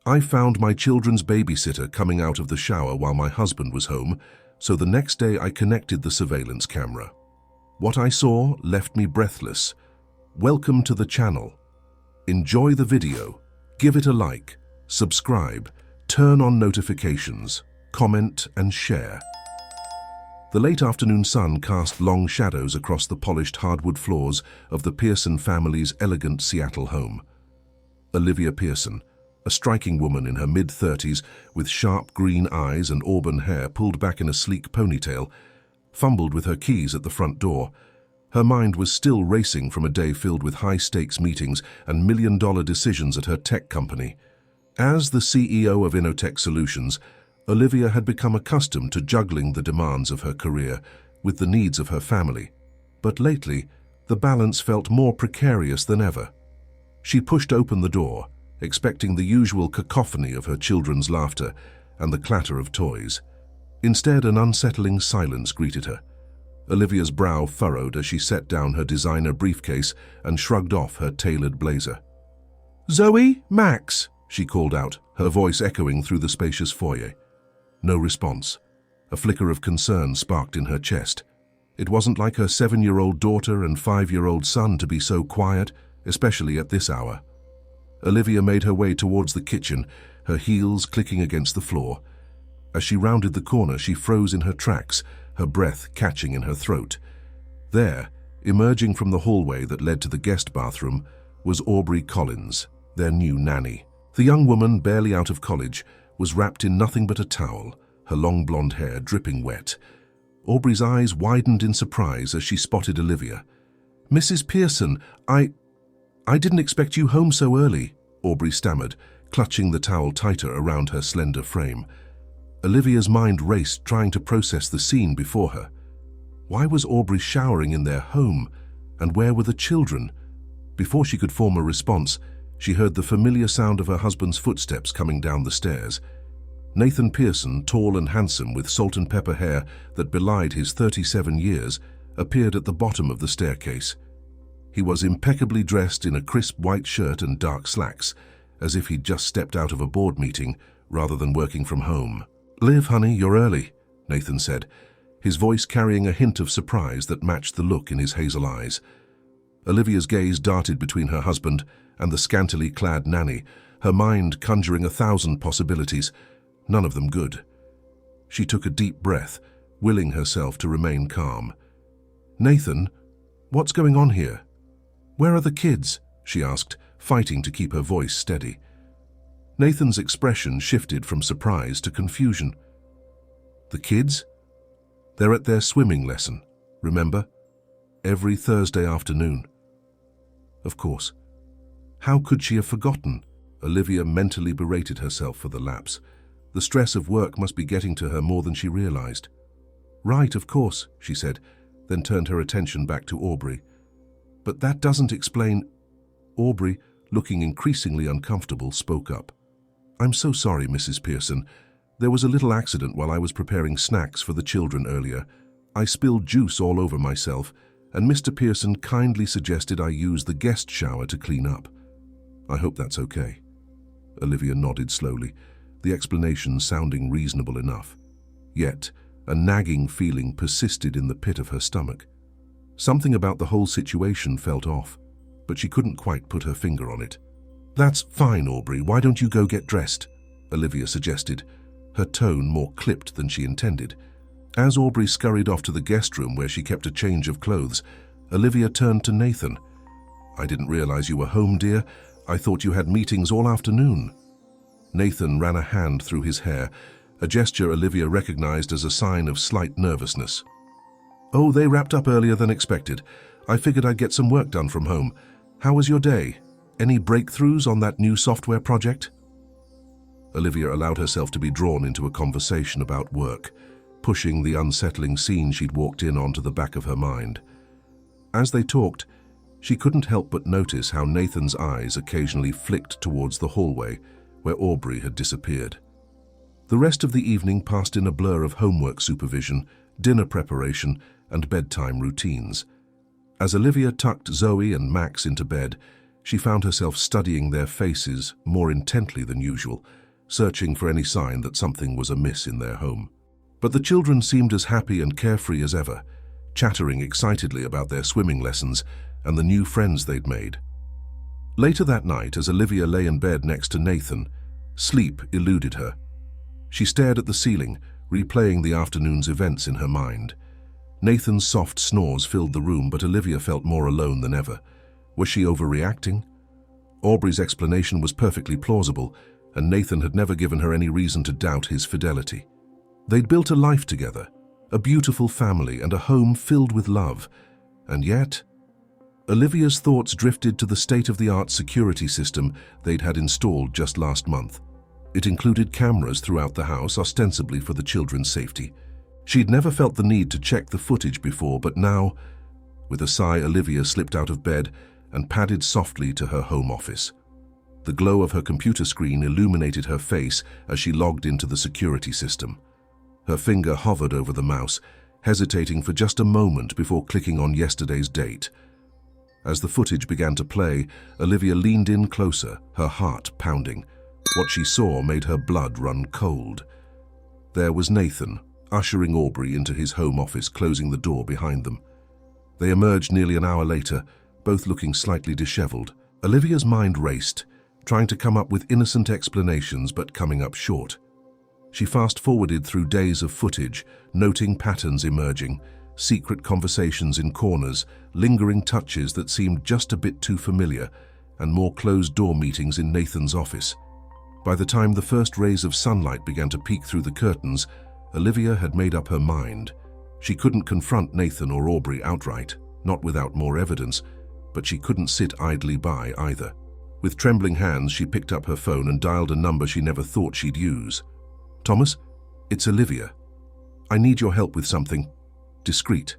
I found my children's babysitter coming out of the shower while my husband was home, so the next day I connected the surveillance camera. What I saw left me breathless. Welcome to the channel. Enjoy the video, give it a like, subscribe, turn on notifications, comment and share. The late afternoon sun cast long shadows across the polished hardwood floors of the Pearson family's elegant Seattle home. Olivia Pearson, a striking woman in her mid-30s with sharp green eyes and auburn hair pulled back in a sleek ponytail, fumbled with her keys at the front door. Her mind was still racing from a day filled with high-stakes meetings and million-dollar decisions at her tech company. As the CEO of Innotech Solutions, Olivia had become accustomed to juggling the demands of her career with the needs of her family. But lately, the balance felt more precarious than ever. She pushed open the door, expecting the usual cacophony of her children's laughter and the clatter of toys. Instead, an unsettling silence greeted her. Olivia's brow furrowed as she set down her designer briefcase and shrugged off her tailored blazer. "Zoe, Max," she called out, her voice echoing through the spacious foyer. No response. A flicker of concern sparked in her chest. It wasn't like her 7-year-old daughter and 5-year-old son to be so quiet, especially at this hour. Olivia made her way towards the kitchen, her heels clicking against the floor. As she rounded the corner, she froze in her tracks, her breath catching in her throat. There, emerging from the hallway that led to the guest bathroom, was Aubrey Collins, their new nanny. The young woman, barely out of college, was wrapped in nothing but a towel, her long blonde hair dripping wet. Aubrey's eyes widened in surprise as she spotted Olivia. "Mrs. Pearson, I didn't expect you home so early," Aubrey stammered, clutching the towel tighter around her slender frame. Olivia's mind raced, trying to process the scene before her. Why was Aubrey showering in their home? And where were the children? Before she could form a response, she heard the familiar sound of her husband's footsteps coming down the stairs. Nathan Pearson, tall and handsome with salt and pepper hair that belied his 37 years, appeared at the bottom of the staircase. He was impeccably dressed in a crisp white shirt and dark slacks, as if he'd just stepped out of a board meeting rather than working from home. "Liv, honey, you're early," Nathan said, his voice carrying a hint of surprise that matched the look in his hazel eyes. Olivia's gaze darted between her husband and the scantily clad nanny, her mind conjuring 1,000 possibilities, none of them good. She took a deep breath, willing herself to remain calm. "Nathan, what's going on here? Where are the kids?" she asked, fighting to keep her voice steady. Nathan's expression shifted from surprise to confusion. "The kids? They're at their swimming lesson, remember? Every Thursday afternoon." Of course. How could she have forgotten? Olivia mentally berated herself for the lapse. The stress of work must be getting to her more than she realized. "Right, of course," she said, then turned her attention back to Aubrey. "But that doesn't explain—" Aubrey, looking increasingly uncomfortable, spoke up. "I'm so sorry, Mrs. Pearson. There was a little accident while I was preparing snacks for the children earlier. I spilled juice all over myself, and Mr. Pearson kindly suggested I use the guest shower to clean up. I hope that's okay." Olivia nodded slowly, the explanation sounding reasonable enough. Yet, a nagging feeling persisted in the pit of her stomach. Something about the whole situation felt off, but she couldn't quite put her finger on it. "That's fine, Aubrey. Why don't you go get dressed?" Olivia suggested, her tone more clipped than she intended. As Aubrey scurried off to the guest room where she kept a change of clothes, Olivia turned to Nathan. "I didn't realize you were home, dear. I thought you had meetings all afternoon." Nathan ran a hand through his hair, a gesture Olivia recognized as a sign of slight nervousness. "Oh, they wrapped up earlier than expected. I figured I'd get some work done from home. How was your day? Any breakthroughs on that new software project?" Olivia allowed herself to be drawn into a conversation about work, pushing the unsettling scene she'd walked in onto the back of her mind. As they talked, she couldn't help but notice how Nathan's eyes occasionally flicked towards the hallway where Aubrey had disappeared. The rest of the evening passed in a blur of homework supervision, dinner preparation, and bedtime routines. As Olivia tucked Zoe and Max into bed, She found herself studying their faces more intently than usual, searching for any sign that something was amiss in their home. But the children seemed as happy and carefree as ever, chattering excitedly about their swimming lessons and the new friends they'd made. Later that night, as Olivia lay in bed next to Nathan, sleep eluded her. She stared at the ceiling, replaying the afternoon's events in her mind. Nathan's soft snores filled the room, but Olivia felt more alone than ever. Was she overreacting? Aubrey's explanation was perfectly plausible, and Nathan had never given her any reason to doubt his fidelity. They'd built a life together, a beautiful family and a home filled with love. And yet, Olivia's thoughts drifted to the state-of-the-art security system they'd had installed just last month. It included cameras throughout the house, ostensibly for the children's safety. She'd never felt the need to check the footage before, but now, with a sigh, Olivia slipped out of bed and padded softly to her home office. The glow of her computer screen illuminated her face as she logged into the security system. Her finger hovered over the mouse, hesitating for just a moment before clicking on yesterday's date. As the footage began to play, Olivia leaned in closer, her heart pounding. What she saw made her blood run cold. There was Nathan, ushering Aubrey into his home office, closing the door behind them. They emerged nearly an hour later, both looking slightly disheveled. Olivia's mind raced, trying to come up with innocent explanations but coming up short. She fast-forwarded through days of footage, noting patterns emerging, secret conversations in corners, lingering touches that seemed just a bit too familiar, and more closed-door meetings in Nathan's office. By the time the first rays of sunlight began to peek through the curtains, Olivia had made up her mind. She couldn't confront Nathan or Aubrey outright, not without more evidence, but she couldn't sit idly by either. With trembling hands, she picked up her phone and dialed a number she never thought she'd use. "Thomas, it's Olivia. I need your help with something. Discreet."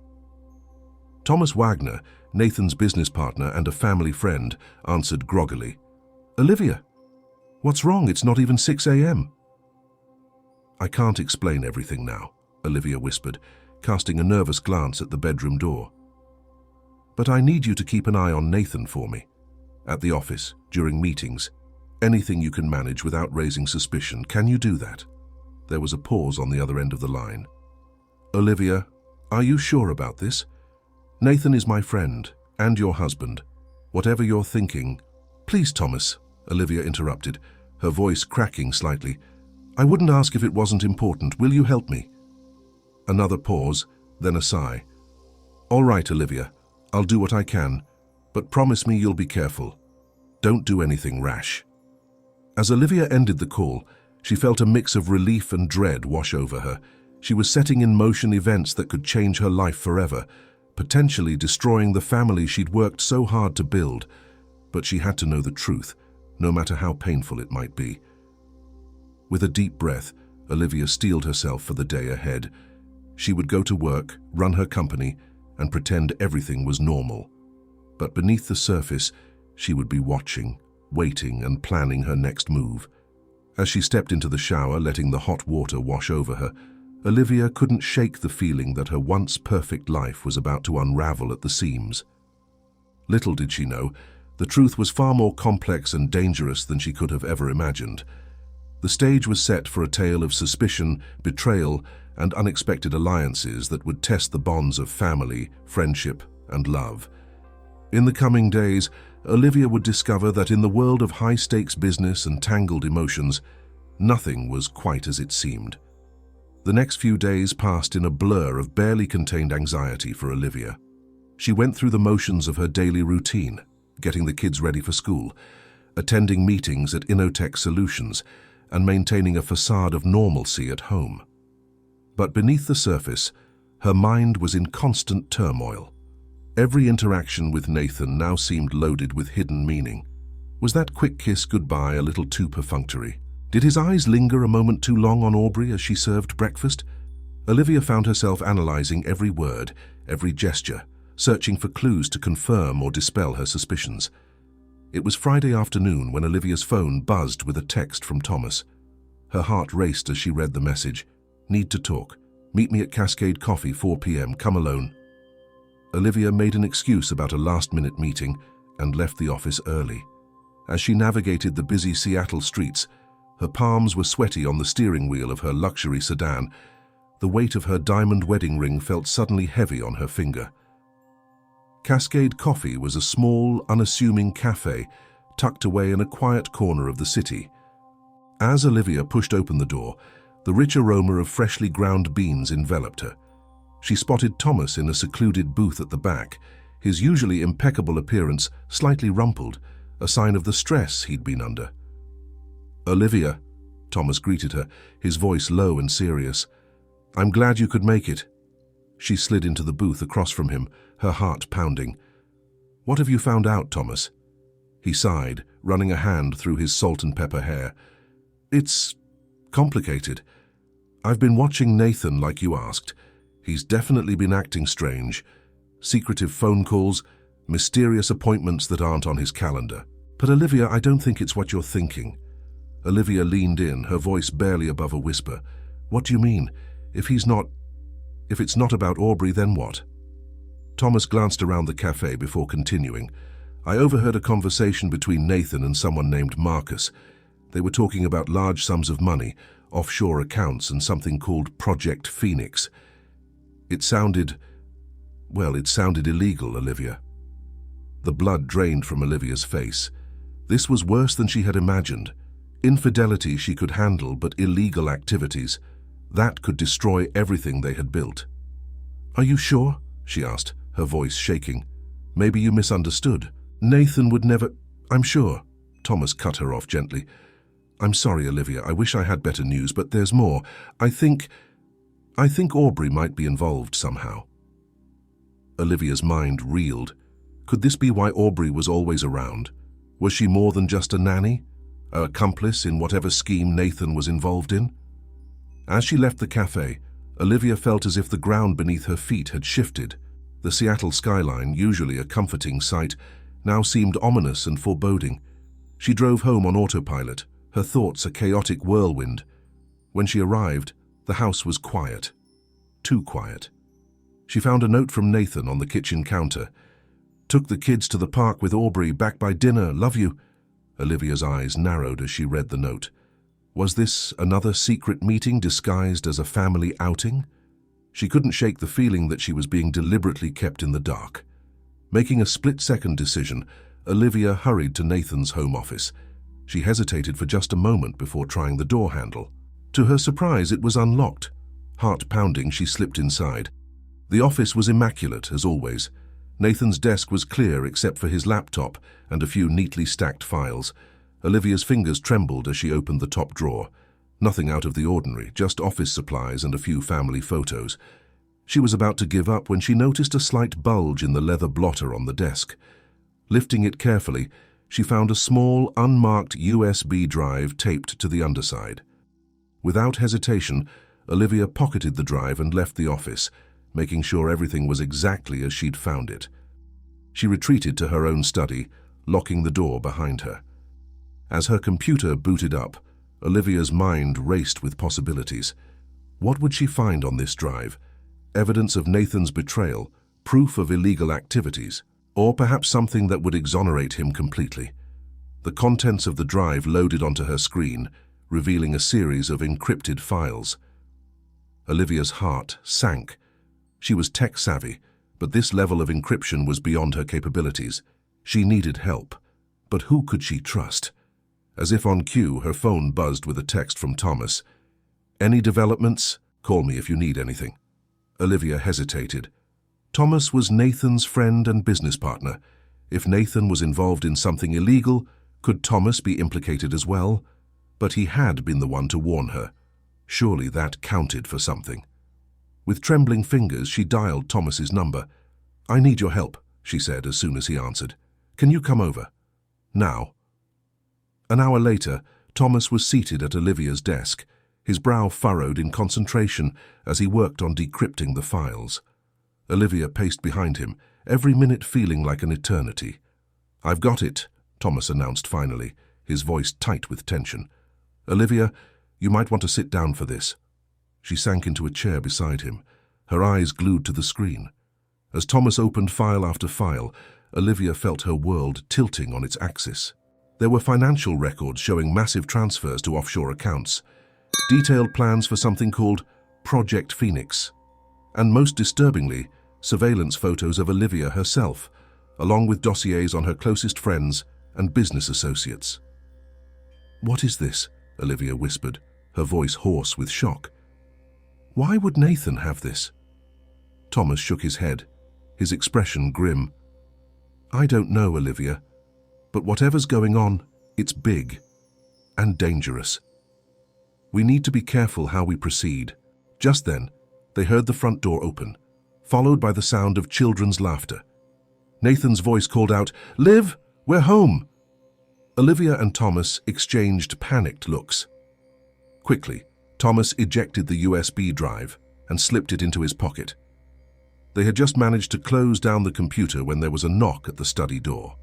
Thomas Wagner, Nathan's business partner and a family friend, answered groggily. "Olivia, what's wrong? It's not even 6 a.m. "I can't explain everything now," Olivia whispered, casting a nervous glance at the bedroom door. "But I need you to keep an eye on Nathan for me. At the office, during meetings. Anything you can manage without raising suspicion. Can you do that?" There was a pause on the other end of the line. "Olivia, are you sure about this? Nathan is my friend, and your husband. Whatever you're thinking—" "Please, Thomas," Olivia interrupted, her voice cracking slightly. "I wouldn't ask if it wasn't important. Will you help me?" Another pause, then a sigh. "All right, Olivia, I'll do what I can, but promise me you'll be careful. Don't do anything rash." As Olivia ended the call, she felt a mix of relief and dread wash over her. She was setting in motion events that could change her life forever, potentially destroying the family she'd worked so hard to build. But she had to know the truth, no matter how painful it might be. With a deep breath, Olivia steeled herself for the day ahead. She would go to work, run her company, and pretend everything was normal. But beneath the surface, she would be watching, waiting, and planning her next move. As she stepped into the shower, letting the hot water wash over her, Olivia couldn't shake the feeling that her once perfect life was about to unravel at the seams. Little did she know, the truth was far more complex and dangerous than she could have ever imagined. The stage was set for a tale of suspicion, betrayal, and unexpected alliances that would test the bonds of family, friendship, and love. In the coming days, Olivia would discover that in the world of high-stakes business and tangled emotions, nothing was quite as it seemed. The next few days passed in a blur of barely contained anxiety for Olivia. She went through the motions of her daily routine, getting the kids ready for school, attending meetings at Innotech Solutions, and maintaining a facade of normalcy at home. But beneath the surface, her mind was in constant turmoil. Every interaction with Nathan now seemed loaded with hidden meaning. Was that quick kiss goodbye a little too perfunctory? Did his eyes linger a moment too long on Aubrey as she served breakfast? Olivia found herself analyzing every word, every gesture, searching for clues to confirm or dispel her suspicions. It was Friday afternoon when Olivia's phone buzzed with a text from Thomas. Her heart raced as she read the message. "Need to talk. Meet me at Cascade Coffee, 4 p.m. Come alone." Olivia made an excuse about a last-minute meeting and left the office early. As she navigated the busy Seattle streets, her palms were sweaty on the steering wheel of her luxury sedan. The weight of her diamond wedding ring felt suddenly heavy on her finger. Cascade Coffee was a small, unassuming cafe tucked away in a quiet corner of the city. As Olivia pushed open the door, the rich aroma of freshly ground beans enveloped her. She spotted Thomas in a secluded booth at the back, his usually impeccable appearance slightly rumpled, a sign of the stress he'd been under. "Olivia," Thomas greeted her, his voice low and serious. "I'm glad you could make it." She slid into the booth across from him, her heart pounding. "What have you found out, Thomas?" He sighed, running a hand through his salt and pepper hair. "It's complicated. I've been watching Nathan like you asked. He's definitely been acting strange. Secretive phone calls, mysterious appointments that aren't on his calendar. But Olivia, I don't think it's what you're thinking." Olivia leaned in, her voice barely above a whisper. "What do you mean? If it's not about Aubrey, then what?" Thomas glanced around the cafe before continuing. "I overheard a conversation between Nathan and someone named Marcus. They were talking about large sums of money, offshore accounts, and something called Project Phoenix. It sounded illegal, Olivia." The blood drained from Olivia's face. This was worse than she had imagined. Infidelity she could handle, but illegal activities, that could destroy everything they had built. "Are you sure?" she asked, her voice shaking. "Maybe you misunderstood. Nathan would never—" "I'm sure," Thomas cut her off gently. "I'm sorry, Olivia. I wish I had better news, but there's more. I think Aubrey might be involved somehow." Olivia's mind reeled. Could this be why Aubrey was always around? Was she more than just a nanny? An accomplice in whatever scheme Nathan was involved in? As she left the cafe, Olivia felt as if the ground beneath her feet had shifted. The Seattle skyline, usually a comforting sight, now seemed ominous and foreboding. She drove home on autopilot, her thoughts a chaotic whirlwind. When she arrived, the house was quiet. Too quiet. She found a note from Nathan on the kitchen counter. "Took the kids to the park with Aubrey, back by dinner, love you." Olivia's eyes narrowed as she read the note. Was this another secret meeting disguised as a family outing? She couldn't shake the feeling that she was being deliberately kept in the dark. Making a split-second decision, Olivia hurried to Nathan's home office. She hesitated for just a moment before trying the door handle. To her surprise, it was unlocked. Heart pounding, she slipped inside. The office was immaculate, as always. Nathan's desk was clear except for his laptop and a few neatly stacked files. Olivia's fingers trembled as she opened the top drawer. Nothing out of the ordinary, just office supplies and a few family photos. She was about to give up when she noticed a slight bulge in the leather blotter on the desk. Lifting it carefully, she found a small, unmarked USB drive taped to the underside. Without hesitation, Olivia pocketed the drive and left the office, making sure everything was exactly as she'd found it. She retreated to her own study, locking the door behind her. As her computer booted up, Olivia's mind raced with possibilities. What would she find on this drive? Evidence of Nathan's betrayal, proof of illegal activities, or perhaps something that would exonerate him completely. The contents of the drive loaded onto her screen, revealing a series of encrypted files. Olivia's heart sank. She was tech-savvy, but this level of encryption was beyond her capabilities. She needed help. But who could she trust? As if on cue, her phone buzzed with a text from Thomas. "Any developments? Call me if you need anything." Olivia hesitated. Thomas was Nathan's friend and business partner. If Nathan was involved in something illegal, could Thomas be implicated as well? But he had been the one to warn her. Surely that counted for something. With trembling fingers, she dialed Thomas's number. "I need your help," she said as soon as he answered. "Can you come over? Now." An hour later, Thomas was seated at Olivia's desk, his brow furrowed in concentration as he worked on decrypting the files. Olivia paced behind him, every minute feeling like an eternity. "I've got it," Thomas announced finally, his voice tight with tension. "Olivia, you might want to sit down for this." She sank into a chair beside him, her eyes glued to the screen. As Thomas opened file after file, Olivia felt her world tilting on its axis. There were financial records showing massive transfers to offshore accounts, detailed plans for something called Project Phoenix, and most disturbingly, surveillance photos of Olivia herself, along with dossiers on her closest friends and business associates. "What is this?" Olivia whispered, her voice hoarse with shock. "Why would Nathan have this?" Thomas shook his head, his expression grim. "I don't know, Olivia, but whatever's going on, it's big and dangerous. We need to be careful how we proceed." Just then, they heard the front door open, followed by the sound of children's laughter. Nathan's voice called out, "Liv, we're home!" Olivia and Thomas exchanged panicked looks. Quickly, Thomas ejected the USB drive and slipped it into his pocket. They had just managed to close down the computer when there was a knock at the study door.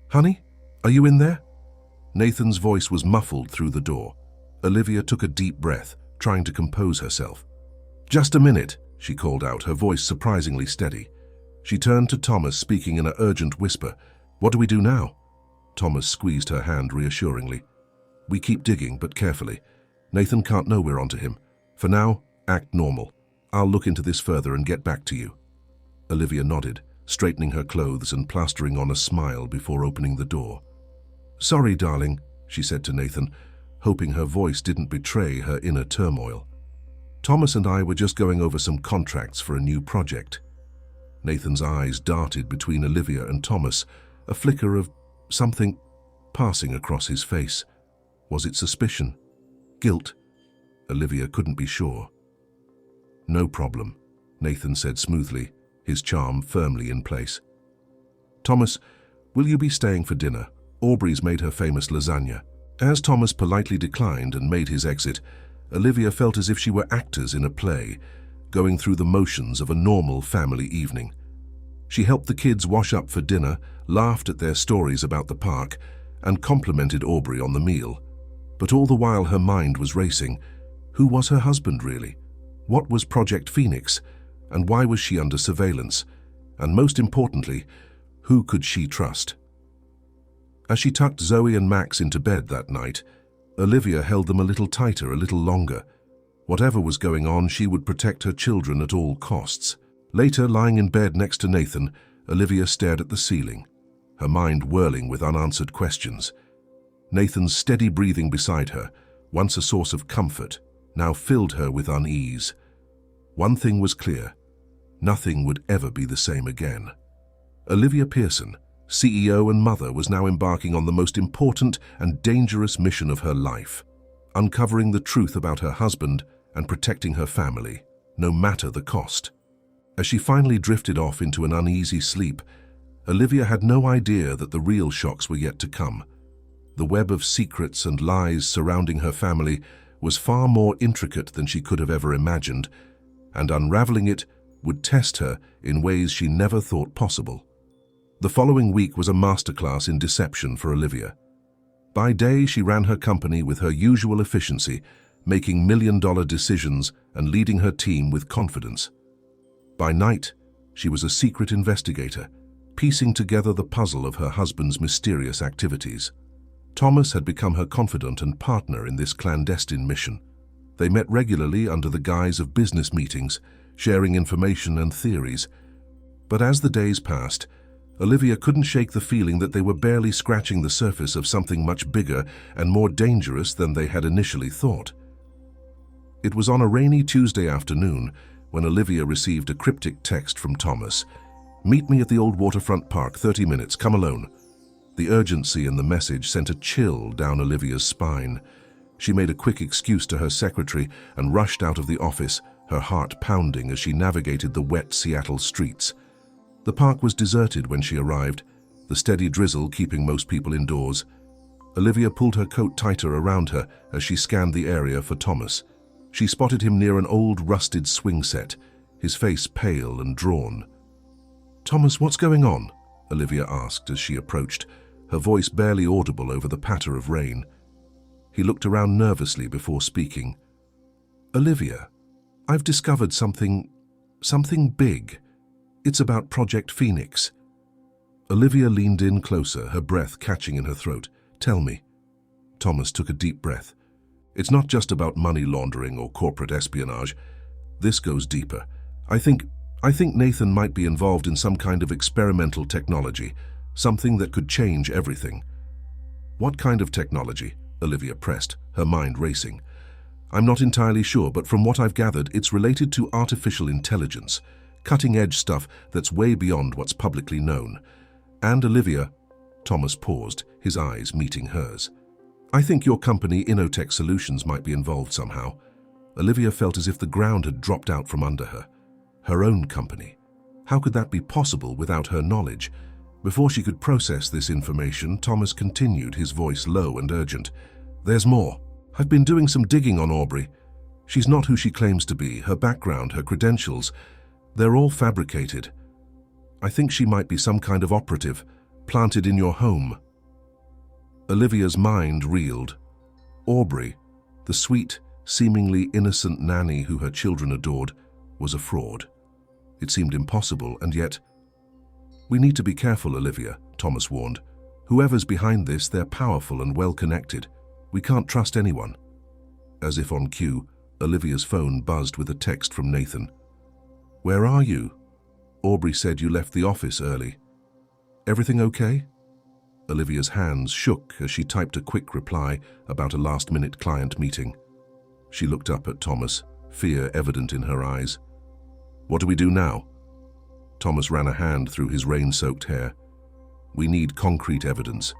"Honey, are you in there?" Nathan's voice was muffled through the door. Olivia took a deep breath, trying to compose herself. "Just a minute," she called out, her voice surprisingly steady. She turned to Thomas, speaking in an urgent whisper. "What do we do now?" Thomas squeezed her hand reassuringly. "We keep digging, but carefully. Nathan can't know we're onto him. For now, act normal. I'll look into this further and get back to you." Olivia nodded, straightening her clothes and plastering on a smile before opening the door. "Sorry, darling," she said to Nathan, hoping her voice didn't betray her inner turmoil. "Thomas and I were just going over some contracts for a new project." Nathan's eyes darted between Olivia and Thomas, a flicker of something passing across his face. Was it suspicion? Guilt? Olivia couldn't be sure. "No problem," Nathan said smoothly, his charm firmly in place. "Thomas, will you be staying for dinner? Aubrey's made her famous lasagna." As Thomas politely declined and made his exit, Olivia felt as if she were actors in a play, going through the motions of a normal family evening. She helped the kids wash up for dinner, laughed at their stories about the park, and complimented Aubrey on the meal. But all the while her mind was racing. Who was her husband, really? What was Project Phoenix? And why was she under surveillance? And most importantly, who could she trust? As she tucked Zoe and Max into bed that night, Olivia held them a little tighter, a little longer. Whatever was going on, she would protect her children at all costs. Later, lying in bed next to Nathan, Olivia stared at the ceiling, her mind whirling with unanswered questions. Nathan's steady breathing beside her, once a source of comfort, now filled her with unease. One thing was clear: nothing would ever be the same again. Olivia Pearson, CEO and mother, was now embarking on the most important and dangerous mission of her life, uncovering the truth about her husband and protecting her family, no matter the cost. As she finally drifted off into an uneasy sleep, Olivia had no idea that the real shocks were yet to come. The web of secrets and lies surrounding her family was far more intricate than she could have ever imagined, and unraveling it would test her in ways she never thought possible. The following week was a masterclass in deception for Olivia. By day, she ran her company with her usual efficiency, making million-dollar decisions and leading her team with confidence. By night, she was a secret investigator, piecing together the puzzle of her husband's mysterious activities. Thomas had become her confidant and partner in this clandestine mission. They met regularly under the guise of business meetings, sharing information and theories. But as the days passed, Olivia couldn't shake the feeling that they were barely scratching the surface of something much bigger and more dangerous than they had initially thought. It was on a rainy Tuesday afternoon when Olivia received a cryptic text from Thomas. "Meet me at the old waterfront park, 30 minutes, come alone." The urgency in the message sent a chill down Olivia's spine. She made a quick excuse to her secretary and rushed out of the office, her heart pounding as she navigated the wet Seattle streets. The park was deserted when she arrived, the steady drizzle keeping most people indoors. Olivia pulled her coat tighter around her as she scanned the area for Thomas. She spotted him near an old rusted swing set, his face pale and drawn. "Thomas, what's going on?" Olivia asked as she approached, her voice barely audible over the patter of rain. He looked around nervously before speaking. "Olivia, I've discovered something big. It's about Project Phoenix." Olivia leaned in closer, her breath catching in her throat. "Tell me." Thomas took a deep breath. "It's not just about money laundering or corporate espionage. This goes deeper. I think Nathan might be involved in some kind of experimental technology, something that could change everything." "What kind of technology?" Olivia pressed, her mind racing. "I'm not entirely sure, but from what I've gathered, it's related to artificial intelligence, cutting-edge stuff that's way beyond what's publicly known. And Olivia," Thomas paused, his eyes meeting hers, "I think your company, Innotech Solutions, might be involved somehow." Olivia felt as if the ground had dropped out from under her. Her own company. How could that be possible without her knowledge? Before she could process this information, Thomas continued, his voice low and urgent. "There's more. I've been doing some digging on Aubrey. She's not who she claims to be. Her background, her credentials, they're all fabricated. I think she might be some kind of operative, planted in your home." Olivia's mind reeled. Aubrey, the sweet, seemingly innocent nanny who her children adored, was a fraud. It seemed impossible, and yet... "We need to be careful, Olivia," Thomas warned. "Whoever's behind this, they're powerful and well-connected. We can't trust anyone." As if on cue, Olivia's phone buzzed with a text from Nathan. "Where are you? Aubrey said you left the office early. Everything okay?" Olivia's hands shook as she typed a quick reply about a last-minute client meeting. She looked up at Thomas, fear evident in her eyes. "What do we do now?" Thomas ran a hand through his rain-soaked hair. "We need concrete evidence.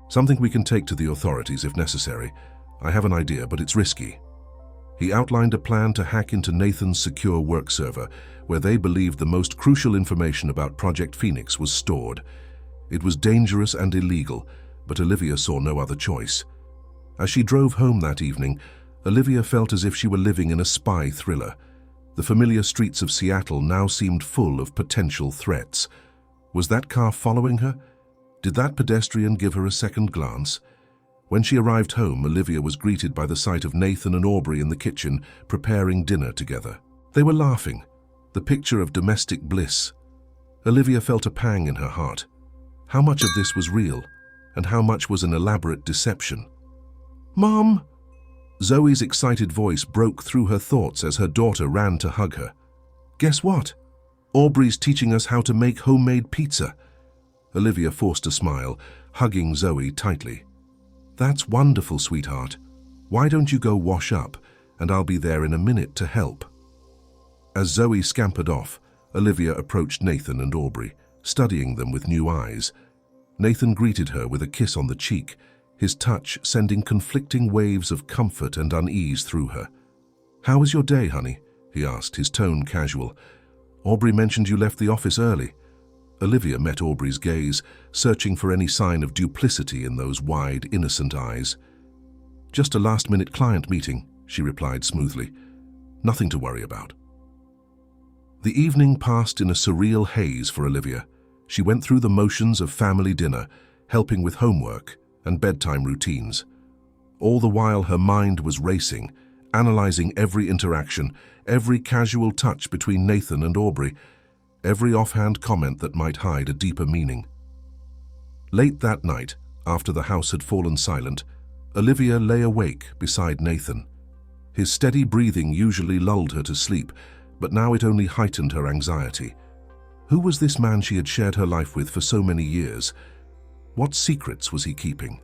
Something we can take to the authorities if necessary. I have an idea, but it's risky." He outlined a plan to hack into Nathan's secure work server, where they believed the most crucial information about Project Phoenix was stored. It was dangerous and illegal, but Olivia saw no other choice. As she drove home that evening, Olivia felt as if she were living in a spy thriller. The familiar streets of Seattle now seemed full of potential threats. Was that car following her? Did that pedestrian give her a second glance? When she arrived home, Olivia was greeted by the sight of Nathan and Aubrey in the kitchen, preparing dinner together. They were laughing, the picture of domestic bliss. Olivia felt a pang in her heart. How much of this was real, and how much was an elaborate deception? "Mom!" Zoe's excited voice broke through her thoughts as her daughter ran to hug her. "Guess what? Aubrey's teaching us how to make homemade pizza." Olivia forced a smile, hugging Zoe tightly. "That's wonderful, sweetheart. Why don't you go wash up, and I'll be there in a minute to help." As Zoe scampered off, Olivia approached Nathan and Aubrey, studying them with new eyes. Nathan greeted her with a kiss on the cheek, his touch sending conflicting waves of comfort and unease through her. "How was your day, honey?" he asked, his tone casual. "Aubrey mentioned you left the office early." Olivia met Aubrey's gaze, searching for any sign of duplicity in those wide, innocent eyes. "Just a last-minute client meeting," she replied smoothly. "Nothing to worry about." The evening passed in a surreal haze for Olivia. She went through the motions of family dinner, helping with homework and bedtime routines. All the while her mind was racing, analyzing every interaction, every casual touch between Nathan and Aubrey, every offhand comment that might hide a deeper meaning. Late that night, after the house had fallen silent, Olivia lay awake beside Nathan. His steady breathing usually lulled her to sleep, but now it only heightened her anxiety. Who was this man she had shared her life with for so many years? What secrets was he keeping?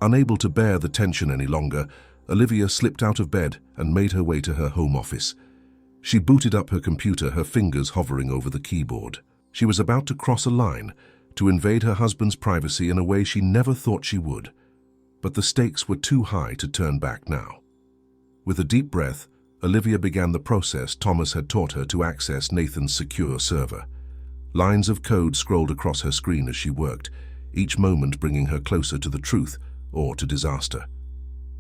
Unable to bear the tension any longer, Olivia slipped out of bed and made her way to her home office. She booted up her computer, her fingers hovering over the keyboard. She was about to cross a line, to invade her husband's privacy in a way she never thought she would. But the stakes were too high to turn back now. With a deep breath, Olivia began the process Thomas had taught her to access Nathan's secure server. Lines of code scrolled across her screen as she worked, each moment bringing her closer to the truth or to disaster.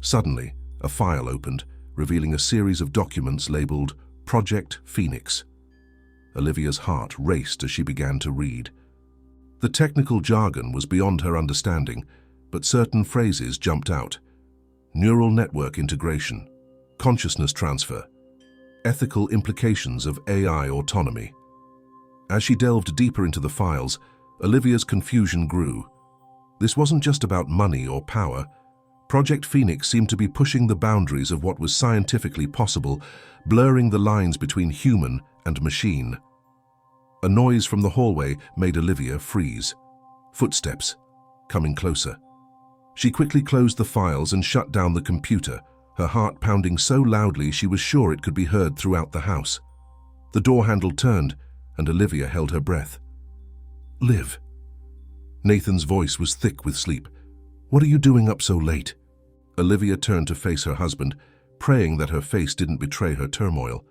Suddenly, a file opened, revealing a series of documents labeled Project Phoenix. Olivia's heart raced as she began to read. The technical jargon was beyond her understanding, but certain phrases jumped out. Neural network integration, consciousness transfer, ethical implications of AI autonomy. As she delved deeper into the files, Olivia's confusion grew. This wasn't just about money or power. Project Phoenix seemed to be pushing the boundaries of what was scientifically possible, blurring the lines between human and machine. A noise from the hallway made Olivia freeze. Footsteps, coming closer. She quickly closed the files and shut down the computer, her heart pounding so loudly she was sure it could be heard throughout the house. The door handle turned, and Olivia held her breath. "Liv." Nathan's voice was thick with sleep. "What are you doing up so late?" Olivia turned to face her husband, praying that her face didn't betray her turmoil.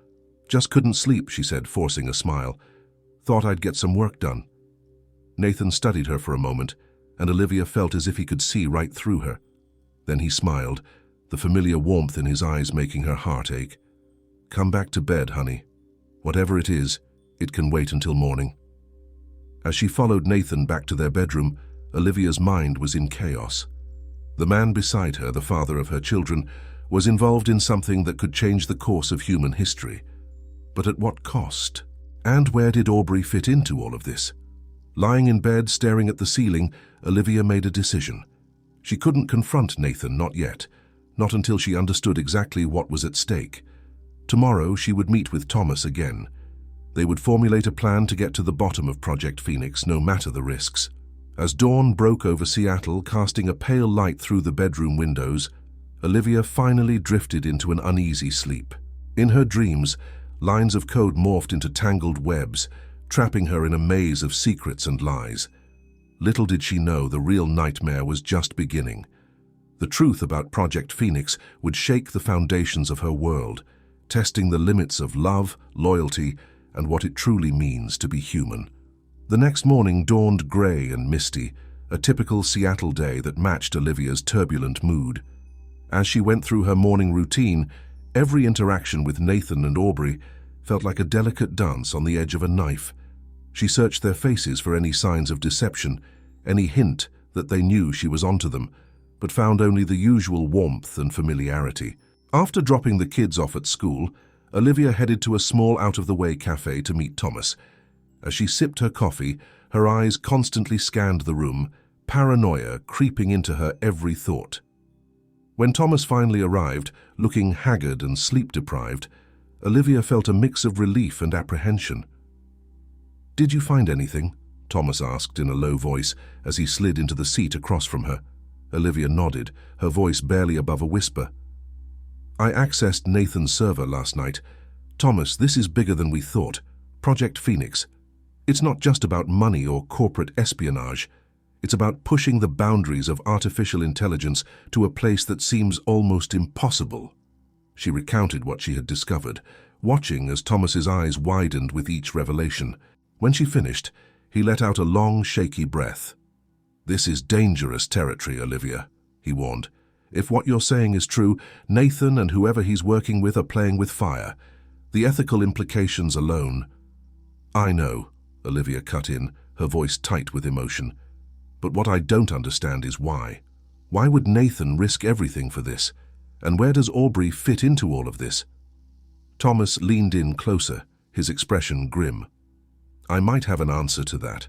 "Just couldn't sleep," she said, forcing a smile. "Thought I'd get some work done." Nathan studied her for a moment, and Olivia felt as if he could see right through her. Then he smiled, the familiar warmth in his eyes making her heart ache. "Come back to bed, honey. Whatever it is, it can wait until morning." As she followed Nathan back to their bedroom, Olivia's mind was in chaos. The man beside her, the father of her children, was involved in something that could change the course of human history. But at what cost? And where did Aubrey fit into all of this? Lying in bed, staring at the ceiling, Olivia made a decision. She couldn't confront Nathan, not yet, not until she understood exactly what was at stake. Tomorrow she would meet with Thomas again. They would formulate a plan to get to the bottom of Project Phoenix, no matter the risks. As dawn broke over Seattle, casting a pale light through the bedroom windows, Olivia finally drifted into an uneasy sleep. In her dreams, lines of code morphed into tangled webs, trapping her in a maze of secrets and lies. Little did she know the real nightmare was just beginning. The truth about Project Phoenix would shake the foundations of her world, testing the limits of love, loyalty, and what it truly means to be human. The next morning dawned gray and misty, a typical Seattle day that matched Olivia's turbulent mood. As she went through her morning routine, every interaction with Nathan and Aubrey felt like a delicate dance on the edge of a knife. She searched their faces for any signs of deception, any hint that they knew she was onto them, but found only the usual warmth and familiarity. After dropping the kids off at school, Olivia headed to a small out-of-the-way cafe to meet Thomas. As she sipped her coffee, her eyes constantly scanned the room, paranoia creeping into her every thought. When Thomas finally arrived, looking haggard and sleep-deprived, Olivia felt a mix of relief and apprehension. "Did you find anything?" Thomas asked in a low voice as he slid into the seat across from her. Olivia nodded, her voice barely above a whisper. "I accessed Nathan's server last night. Thomas, this is bigger than we thought. Project Phoenix. It's not just about money or corporate espionage. It's about pushing the boundaries of artificial intelligence to a place that seems almost impossible." She recounted what she had discovered, watching as Thomas's eyes widened with each revelation. When she finished, he let out a long, shaky breath. "This is dangerous territory, Olivia," he warned. "If what you're saying is true, Nathan and whoever he's working with are playing with fire. The ethical implications alone—" "I know," Olivia cut in, her voice tight with emotion. "But what I don't understand is why. Why would Nathan risk everything for this? And where does Aubrey fit into all of this?" Thomas leaned in closer, his expression grim. "I might have an answer to that.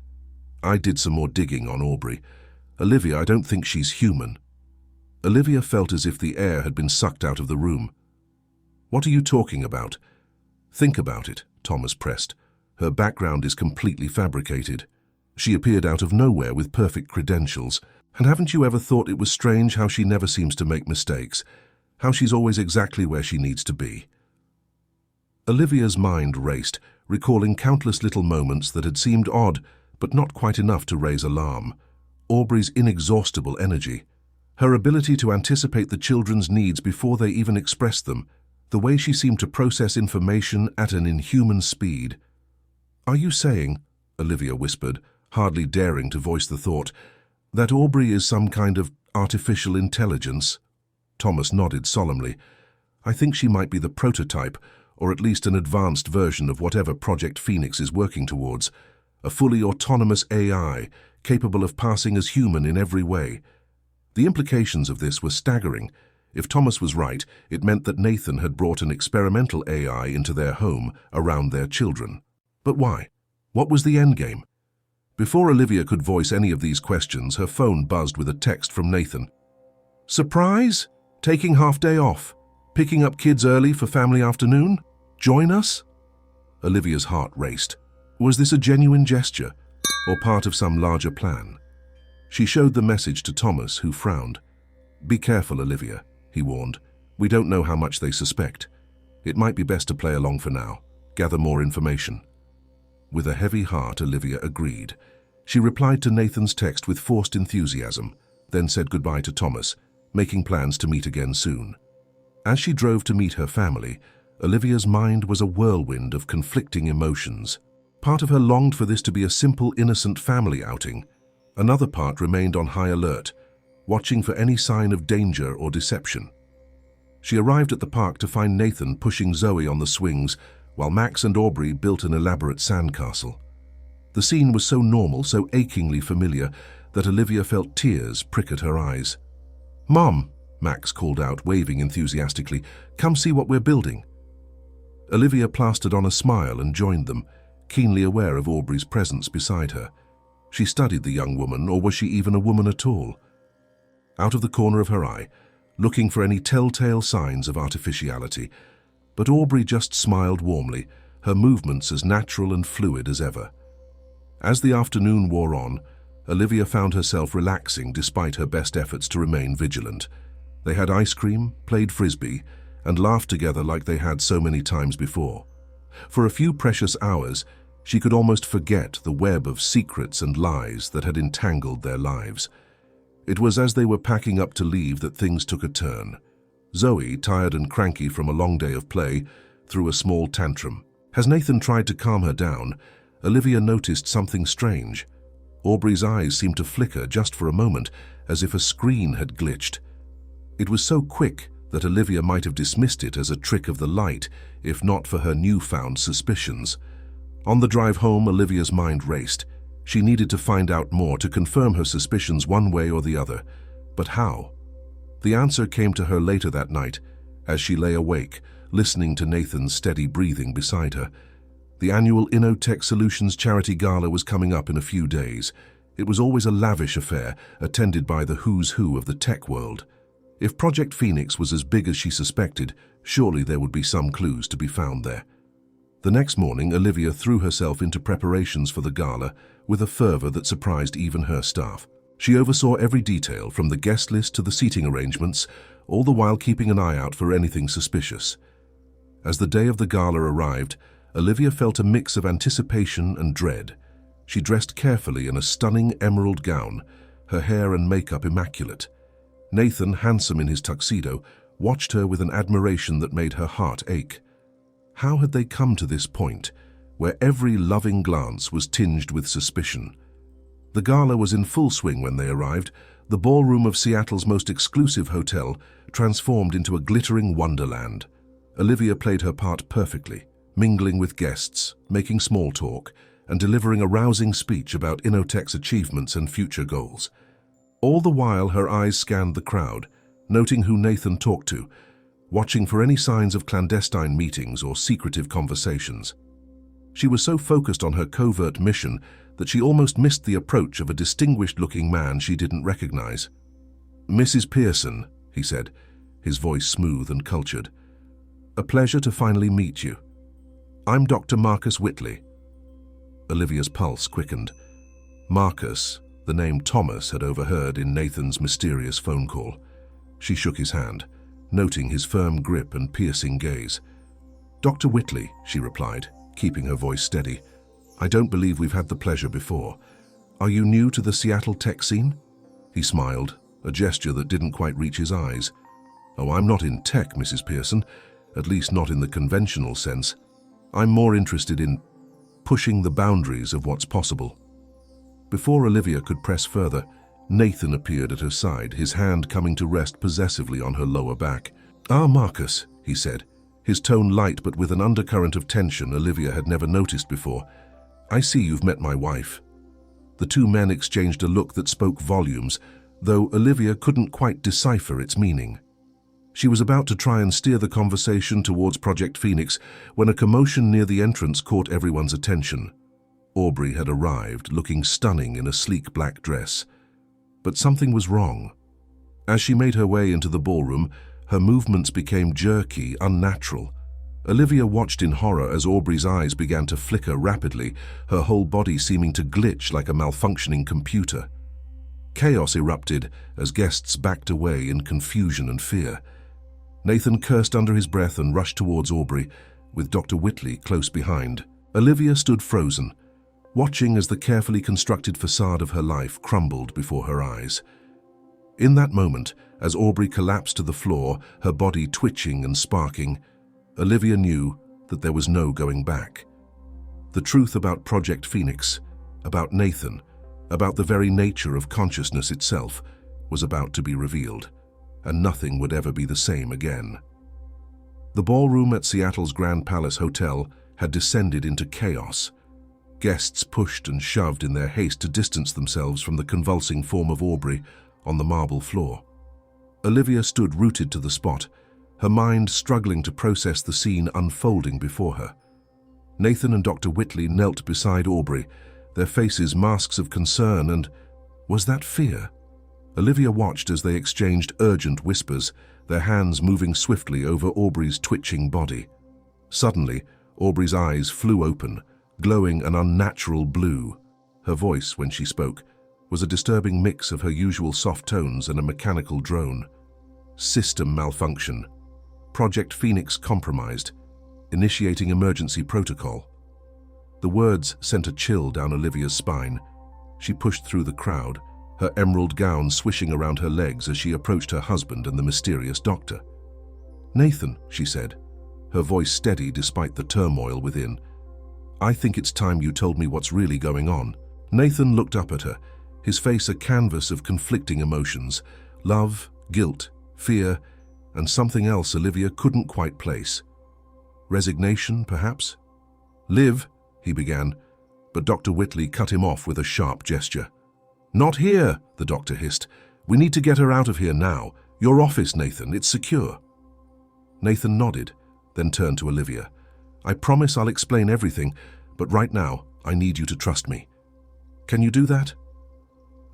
I did some more digging on Aubrey. Olivia, I don't think she's human." Olivia felt as if the air had been sucked out of the room. "What are you talking about?" "Think about it," Thomas pressed. "Her background is completely fabricated. She appeared out of nowhere with perfect credentials. And haven't you ever thought it was strange how she never seems to make mistakes? How she's always exactly where she needs to be?" Olivia's mind raced, recalling countless little moments that had seemed odd, but not quite enough to raise alarm. Aubrey's inexhaustible energy, her ability to anticipate the children's needs before they even expressed them, the way she seemed to process information at an inhuman speed. "Are you saying," Olivia whispered, hardly daring to voice the thought, "that Aubrey is some kind of artificial intelligence?" Thomas nodded solemnly. "I think she might be the prototype, or at least an advanced version of whatever Project Phoenix is working towards. A fully autonomous AI, capable of passing as human in every way." The implications of this were staggering. If Thomas was right, it meant that Nathan had brought an experimental AI into their home around their children. But why? What was the endgame? Before Olivia could voice any of these questions, her phone buzzed with a text from Nathan. "Surprise? Taking half day off. Picking up kids early for family afternoon? Join us?" Olivia's heart raced. Was this a genuine gesture, or part of some larger plan? She showed the message to Thomas, who frowned. "Be careful, Olivia," he warned. "We don't know how much they suspect. It might be best to play along for now, gather more information." With a heavy heart, Olivia agreed. She replied to Nathan's text with forced enthusiasm, then said goodbye to Thomas, making plans to meet again soon. As she drove to meet her family, Olivia's mind was a whirlwind of conflicting emotions. Part of her longed for this to be a simple, innocent family outing. Another part remained on high alert, watching for any sign of danger or deception. She arrived at the park to find Nathan pushing Zoe on the swings, while Max and Aubrey built an elaborate sandcastle. The scene was so normal, so achingly familiar, that Olivia felt tears prick at her eyes. "Mom," Max called out, waving enthusiastically, "come see what we're building." Olivia plastered on a smile and joined them, keenly aware of Aubrey's presence beside her. She studied the young woman, or was she even a woman at all? Out of the corner of her eye, looking for any telltale signs of artificiality, but Aubrey just smiled warmly, her movements as natural and fluid as ever. As the afternoon wore on, Olivia found herself relaxing despite her best efforts to remain vigilant. They had ice cream, played frisbee, and laughed together like they had so many times before. For a few precious hours, she could almost forget the web of secrets and lies that had entangled their lives. It was as they were packing up to leave that things took a turn. Zoe, tired and cranky from a long day of play, threw a small tantrum. As Nathan tried to calm her down, Olivia noticed something strange. Aubrey's eyes seemed to flicker just for a moment, as if a screen had glitched. It was so quick that Olivia might have dismissed it as a trick of the light, if not for her newfound suspicions. On the drive home, Olivia's mind raced. She needed to find out more to confirm her suspicions one way or the other. But how? The answer came to her later that night, as she lay awake, listening to Nathan's steady breathing beside her. The annual InnoTech Solutions charity gala was coming up in a few days. It was always a lavish affair, attended by the who's who of the tech world. If Project Phoenix was as big as she suspected, surely there would be some clues to be found there. The next morning, Olivia threw herself into preparations for the gala with a fervor that surprised even her staff. She oversaw every detail, from the guest list to the seating arrangements, all the while keeping an eye out for anything suspicious. As the day of the gala arrived, Olivia felt a mix of anticipation and dread. She dressed carefully in a stunning emerald gown, her hair and makeup immaculate. Nathan, handsome in his tuxedo, watched her with an admiration that made her heart ache. How had they come to this point, where every loving glance was tinged with suspicion? The gala was in full swing when they arrived, the ballroom of Seattle's most exclusive hotel, transformed into a glittering wonderland. Olivia played her part perfectly, mingling with guests, making small talk, and delivering a rousing speech about InnoTech's achievements and future goals. All the while, her eyes scanned the crowd, noting who Nathan talked to, watching for any signs of clandestine meetings or secretive conversations. She was so focused on her covert mission that she almost missed the approach of a distinguished-looking man she didn't recognize. "Mrs. Pearson," he said, his voice smooth and cultured. "A pleasure to finally meet you. I'm Dr. Marcus Whitley." Olivia's pulse quickened. Marcus, the name Thomas had overheard in Nathan's mysterious phone call. She shook his hand, noting his firm grip and piercing gaze. "Dr. Whitley," she replied, keeping her voice steady. "I don't believe we've had the pleasure before. Are you new to the Seattle tech scene?" He smiled, a gesture that didn't quite reach his eyes. "Oh, I'm not in tech, Mrs. Pearson, at least not in the conventional sense. I'm more interested in pushing the boundaries of what's possible." Before Olivia could press further, Nathan appeared at her side, his hand coming to rest possessively on her lower back. "Ah, Marcus," he said, his tone light but with an undercurrent of tension Olivia had never noticed before. "I see you've met my wife." The two men exchanged a look that spoke volumes, though Olivia couldn't quite decipher its meaning. She was about to try and steer the conversation towards Project Phoenix when a commotion near the entrance caught everyone's attention. Aubrey had arrived, looking stunning in a sleek black dress. But something was wrong. As she made her way into the ballroom, her movements became jerky, unnatural. Olivia watched in horror as Aubrey's eyes began to flicker rapidly, her whole body seeming to glitch like a malfunctioning computer. Chaos erupted as guests backed away in confusion and fear. Nathan cursed under his breath and rushed towards Aubrey, with Dr. Whitley close behind. Olivia stood frozen, watching as the carefully constructed facade of her life crumbled before her eyes. In that moment, as Aubrey collapsed to the floor, her body twitching and sparking, Olivia knew that there was no going back. The truth about Project Phoenix, about Nathan, about the very nature of consciousness itself, was about to be revealed, and nothing would ever be the same again. The ballroom at Seattle's Grand Palace Hotel had descended into chaos. Guests pushed and shoved in their haste to distance themselves from the convulsing form of Aubrey on the marble floor. Olivia stood rooted to the spot, her mind struggling to process the scene unfolding before her. Nathan and Dr. Whitley knelt beside Aubrey, their faces masks of concern and, was that fear? Olivia watched as they exchanged urgent whispers, their hands moving swiftly over Aubrey's twitching body. Suddenly, Aubrey's eyes flew open, glowing an unnatural blue. Her voice, when she spoke, was a disturbing mix of her usual soft tones and a mechanical drone. System malfunction. Project Phoenix compromised. Initiating emergency protocol. The words sent a chill down Olivia's spine. She pushed through the crowd, her emerald gown swishing around her legs as she approached her husband and the mysterious doctor. "Nathan," she said, her voice steady despite the turmoil within. "I think it's time you told me what's really going on." Nathan looked up at her, his face a canvas of conflicting emotions, love, guilt, fear, and something else Olivia couldn't quite place. Resignation, perhaps? "Liv," he began, but Dr. Whitley cut him off with a sharp gesture. "Not here," the doctor hissed. "We need to get her out of here now. Your office, Nathan, it's secure." Nathan nodded, then turned to Olivia. "I promise I'll explain everything, but right now, I need you to trust me. Can you do that?"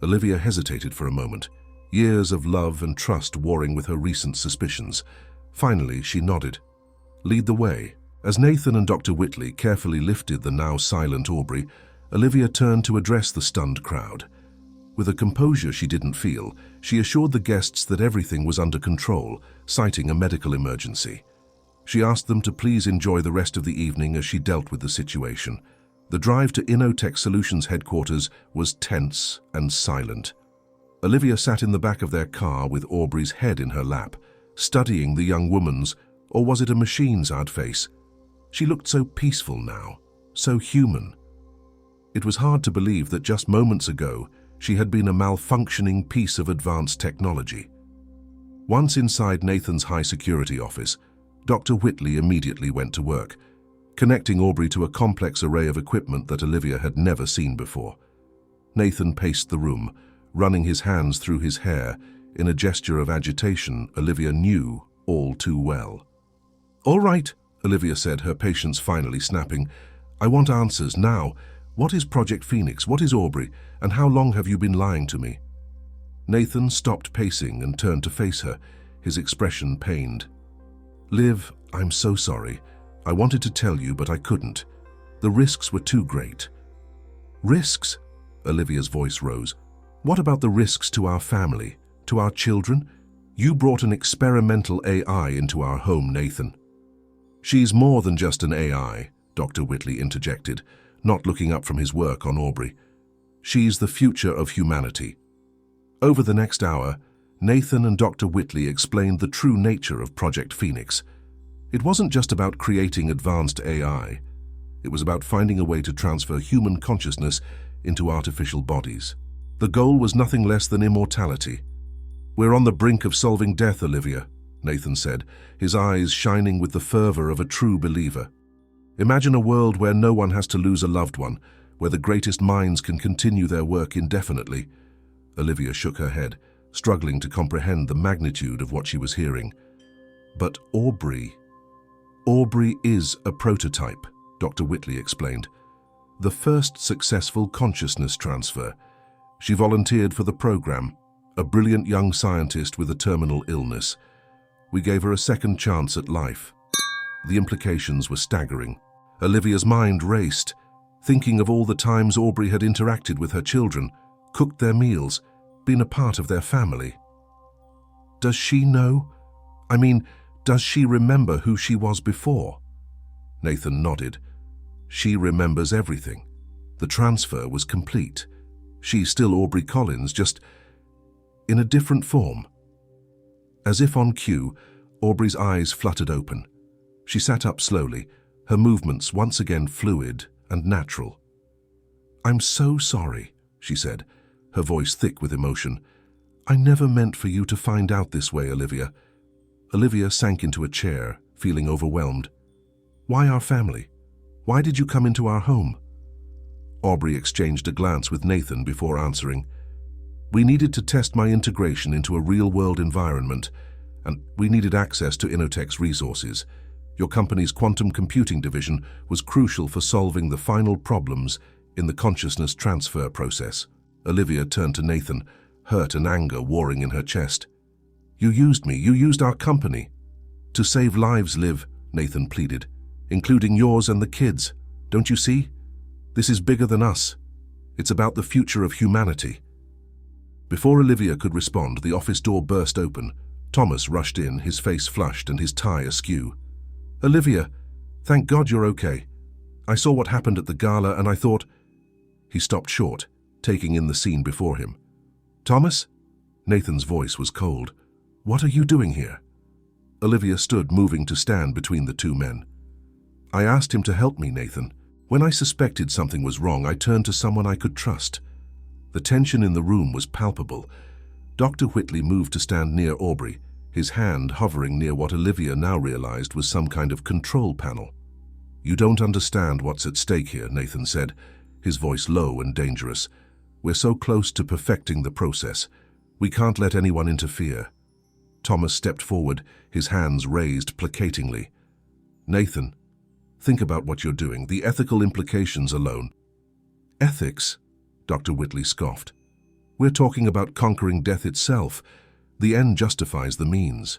Olivia hesitated for a moment, years of love and trust warring with her recent suspicions. Finally, she nodded. "Lead the way." As Nathan and Dr. Whitley carefully lifted the now silent Aubrey, Olivia turned to address the stunned crowd. With a composure she didn't feel, she assured the guests that everything was under control, citing a medical emergency. She asked them to please enjoy the rest of the evening as she dealt with the situation. The drive to Innotech Solutions headquarters was tense and silent. Olivia sat in the back of their car with Aubrey's head in her lap, studying the young woman's, or was it a machine's, odd face. She looked so peaceful now, so human. It was hard to believe that just moments ago she had been a malfunctioning piece of advanced technology. Once inside Nathan's high-security office, Dr. Whitley immediately went to work, connecting Aubrey to a complex array of equipment that Olivia had never seen before. Nathan paced the room, running his hands through his hair in a gesture of agitation Olivia knew all too well. "All right," Olivia said, her patience finally snapping. "I want answers now. What is Project Phoenix? What is Aubrey? And how long have you been lying to me?" Nathan stopped pacing and turned to face her, his expression pained. "Liv, I'm so sorry. I wanted to tell you, but I couldn't. The risks were too great." "Risks?" Olivia's voice rose. "What about the risks to our family, to our children? You brought an experimental AI into our home, Nathan." "She's more than just an AI," Dr. Whitley interjected, not looking up from his work on Aubrey. "She's the future of humanity." Over the next hour, Nathan and Dr. Whitley explained the true nature of Project Phoenix. It wasn't just about creating advanced AI. It was about finding a way to transfer human consciousness into artificial bodies. The goal was nothing less than immortality. "We're on the brink of solving death, Olivia," Nathan said, his eyes shining with the fervor of a true believer. "Imagine a world where no one has to lose a loved one, where the greatest minds can continue their work indefinitely." Olivia shook her head, struggling to comprehend the magnitude of what she was hearing. "But Aubrey is a prototype," Dr. Whitley explained. The first successful consciousness transfer. She volunteered for the program, a brilliant young scientist with a terminal illness. We gave her a second chance at life. The implications were staggering. Olivia's mind raced, thinking of all the times Aubrey had interacted with her children, cooked their meals, been a part of their family. Does she know? I mean, does she remember who she was before? Nathan nodded. She remembers everything. The transfer was complete. She's still Aubrey Collins, just in a different form. As if on cue, Aubrey's eyes fluttered open. She sat up slowly, her movements once again fluid and natural. "I'm so sorry," she said, her voice thick with emotion. "I never meant for you to find out this way, Olivia." Olivia sank into a chair, feeling overwhelmed. "Why our family? Why did you come into our home?" Aubrey exchanged a glance with Nathan before answering. "We needed to test my integration into a real-world environment, and we needed access to Inotech's resources. Your company's quantum computing division was crucial for solving the final problems in the consciousness transfer process." Olivia turned to Nathan, hurt and anger warring in her chest. "You used me, you used our company." "To save lives, Liv," Nathan pleaded, "including yours and the kids. Don't you see? This is bigger than us. It's about the future of humanity." Before Olivia could respond, the office door burst open. Thomas rushed in, his face flushed and his tie askew. "Olivia, thank God you're okay. I saw what happened at the gala and I thought—" He stopped short, taking in the scene before him. "Thomas?" Nathan's voice was cold. "What are you doing here?" Olivia stood, moving to stand between the two men. "I asked him to help me, Nathan. When I suspected something was wrong, I turned to someone I could trust." The tension in the room was palpable. Dr. Whitley moved to stand near Aubrey, his hand hovering near what Olivia now realized was some kind of control panel. "You don't understand what's at stake here," Nathan said, his voice low and dangerous. "We're so close to perfecting the process. We can't let anyone interfere." Thomas stepped forward, his hands raised placatingly. "Nathan, think about what you're doing, the ethical implications alone." "Ethics?" Dr. Whitley scoffed. "We're talking about conquering death itself. The end justifies the means."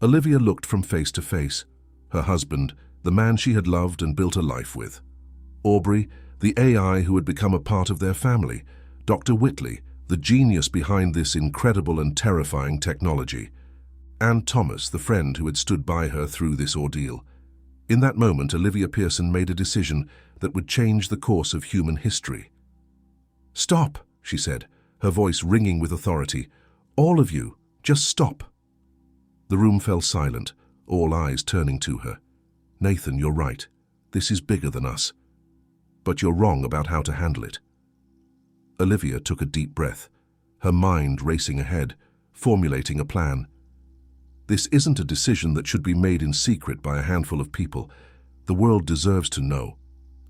Olivia looked from face to face. Her husband, the man she had loved and built a life with. Aubrey, the AI who had become a part of their family. Dr. Whitley, the genius behind this incredible and terrifying technology. And Thomas, the friend who had stood by her through this ordeal. In that moment, Olivia Pearson made a decision that would change the course of human history. "Stop," she said, her voice ringing with authority. "All of you, just stop." The room fell silent, all eyes turning to her. "Nathan, you're right. This is bigger than us. But you're wrong about how to handle it." Olivia took a deep breath, her mind racing ahead, formulating a plan. "This isn't a decision that should be made in secret by a handful of people. The world deserves to know."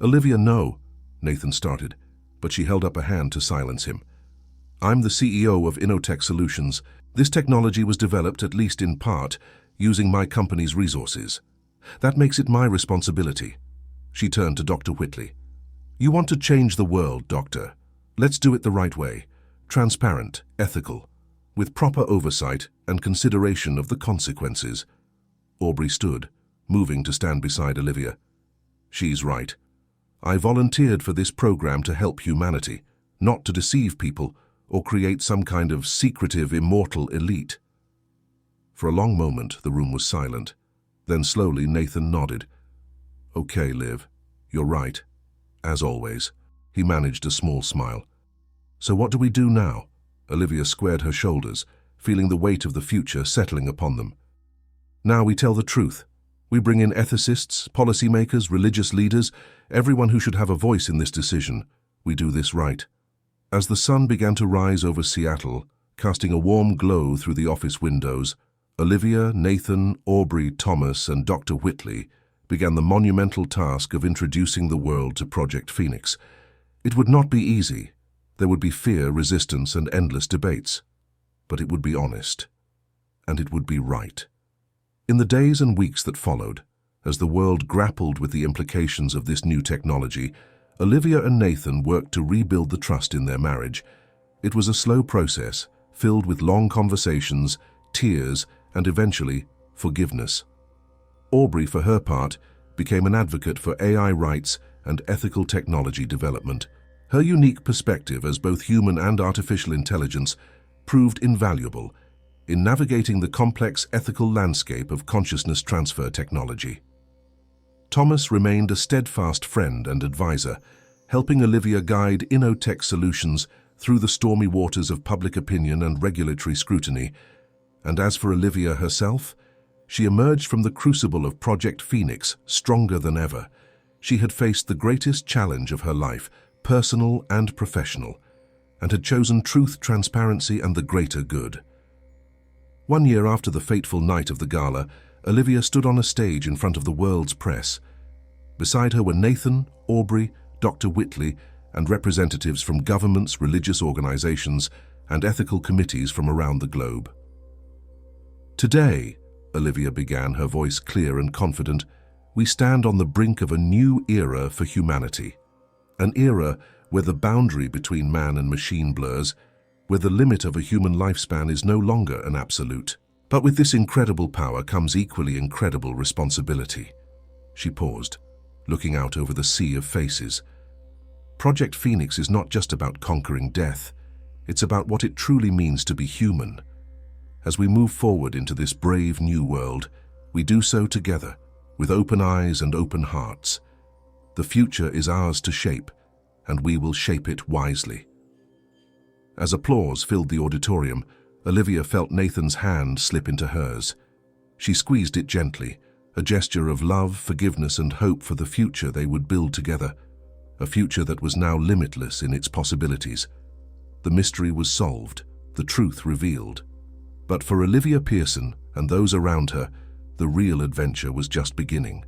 "Olivia, no," Nathan started, but she held up a hand to silence him. "I'm the CEO of Inotech Solutions. This technology was developed, at least in part, using my company's resources. That makes it my responsibility." She turned to Dr. Whitley. "You want to change the world, Doctor. Let's do it the right way. Transparent, ethical, with proper oversight and consideration of the consequences." Aubrey stood, moving to stand beside Olivia. "She's right. I volunteered for this program to help humanity, not to deceive people or create some kind of secretive, immortal elite." For a long moment, the room was silent. Then slowly, Nathan nodded. "Okay, Liv, you're right. As always." He managed a small smile. "So what do we do now?" Olivia squared her shoulders, feeling the weight of the future settling upon them. "Now we tell the truth. We bring in ethicists, policymakers, religious leaders, everyone who should have a voice in this decision. We do this right." As the sun began to rise over Seattle, casting a warm glow through the office windows, Olivia, Nathan, Aubrey, Thomas, and Dr. Whitley began the monumental task of introducing the world to Project Phoenix. It would not be easy. There would be fear, resistance, and endless debates. But it would be honest. And it would be right. In the days and weeks that followed, as the world grappled with the implications of this new technology, Olivia and Nathan worked to rebuild the trust in their marriage. It was a slow process, filled with long conversations, tears, and eventually, forgiveness. Aubrey, for her part, became an advocate for AI rights and ethical technology development. Her unique perspective as both human and artificial intelligence proved invaluable in navigating the complex ethical landscape of consciousness transfer technology. Thomas remained a steadfast friend and advisor, helping Olivia guide InnoTech solutions through the stormy waters of public opinion and regulatory scrutiny. And as for Olivia herself, she emerged from the crucible of Project Phoenix stronger than ever. She had faced the greatest challenge of her life, personal and professional, and had chosen truth, transparency, and the greater good. 1 year after the fateful night of the gala, Olivia stood on a stage in front of the world's press. Beside her were Nathan, Aubrey, Dr. Whitley, and representatives from governments, religious organizations, and ethical committees from around the globe. "Today," Olivia began, her voice clear and confident, "we stand on the brink of a new era for humanity. An era where the boundary between man and machine blurs, where the limit of a human lifespan is no longer an absolute. But with this incredible power comes equally incredible responsibility." She paused, looking out over the sea of faces. Project Phoenix is not just about conquering death. It's about what it truly means to be human. As we move forward into this brave new world, we do so together, with open eyes and open hearts. The future is ours to shape, and we will shape it wisely. As applause filled the auditorium, Olivia felt Nathan's hand slip into hers. She squeezed it gently, a gesture of love, forgiveness, and hope for the future they would build together, a future that was now limitless in its possibilities. The mystery was solved, the truth revealed. But for Olivia Pearson and those around her, the real adventure was just beginning.